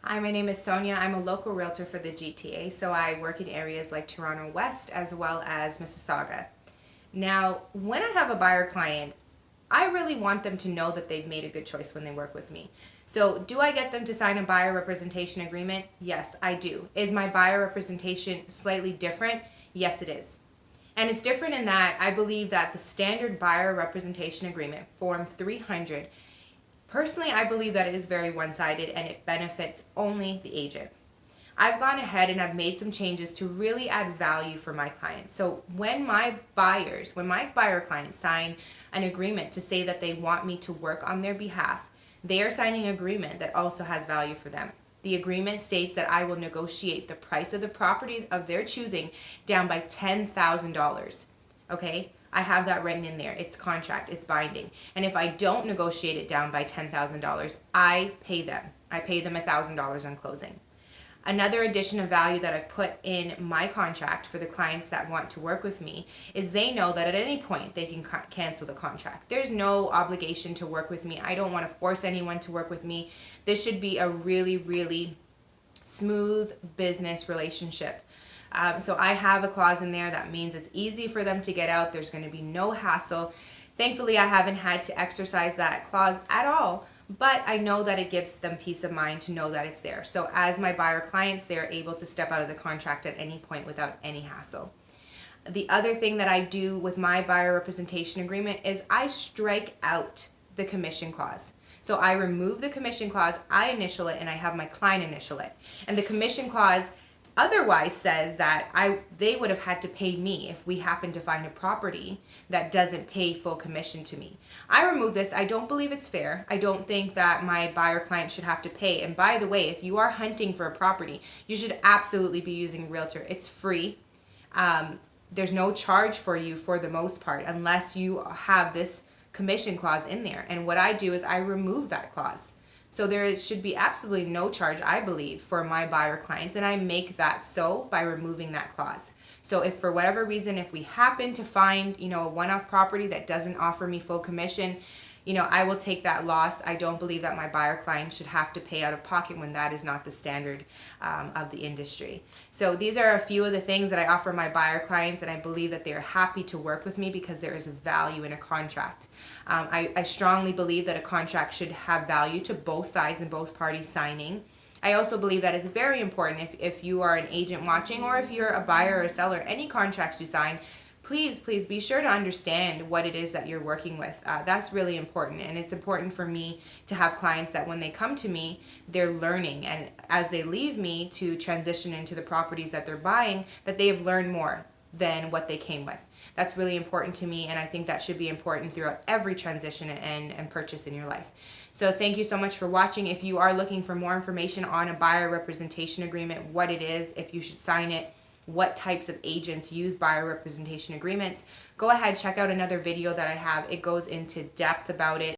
Hi, my name is Sonia. I'm a local realtor for the GTA, so I work in areas like Toronto West as well as Mississauga. Now, when I have a buyer client, I really want them to know that they've made a good choice when they work with me. So, do I get them to sign a buyer representation agreement? Yes, I do. Is my buyer representation slightly different? Yes, it is. And it's different in that I believe that the standard buyer representation agreement, Form 300, personally, I believe that it is very one-sided and it benefits only the agent. I've gone ahead and I've made some changes to really add value for my clients. So when my buyer clients sign an agreement to say that they want me to work on their behalf, they are signing an agreement that also has value for them. The agreement states that I will negotiate the price of the property of their choosing down by $10,000. Okay? I have that written in there. It's contract, it's binding. And if I don't negotiate it down by $10,000, I pay them. I pay them $1,000 on closing. Another addition of value that I've put in my contract for the clients that want to work with me is they know that at any point they can cancel the contract. There's no obligation to work with me. I don't want to force anyone to work with me. This should be a really, really smooth business relationship. So I have a clause in there that means it's easy for them to get out. There's going to be no hassle. Thankfully, I haven't had to exercise that clause at all, but I know that it gives them peace of mind to know that it's there. So as my buyer clients, they're able to step out of the contract at any point without any hassle. The other thing that I do with my buyer representation agreement is I strike out the commission clause. So I remove the commission clause, I initial it, and I have my client initial it. And the commission clause otherwise says that they would have had to pay me if we happen to find a property that doesn't pay full commission to me. I remove this. I don't believe it's fair. I don't think that my buyer client should have to pay. And by the way, if you are hunting for a property, you should absolutely be using a realtor. It's free. There's no charge for you for the most part unless you have this commission clause in there. And what I do is I remove that clause. So there should be absolutely no charge, I believe, for my buyer clients, and I make that so by removing that clause. So if for whatever reason, if we happen to find, a one-off property that doesn't offer me full commission, I will take that loss. I don't believe that my buyer client should have to pay out of pocket when that is not the standard of the industry. So these are a few of the things that I offer my buyer clients, and I believe that they're happy to work with me because there is value in a contract. I strongly believe that a contract should have value to both sides and both parties signing. I also believe that it's very important if you are an agent watching or if you're a buyer or a seller, any contracts you sign, please be sure to understand what it is that you're working with. That's really important, and it's important for me to have clients that when they come to me, they're learning, and as they leave me to transition into the properties that they're buying, that they have learned more than what they came with. That's really important to me, and I think that should be important throughout every transition and purchase in your life. So thank you so much for watching. If you are looking for more information on a buyer representation agreement, what it is, if you should sign it, what types of agents use buyer representation agreements, go ahead, check out another video that I have. It goes into depth about it.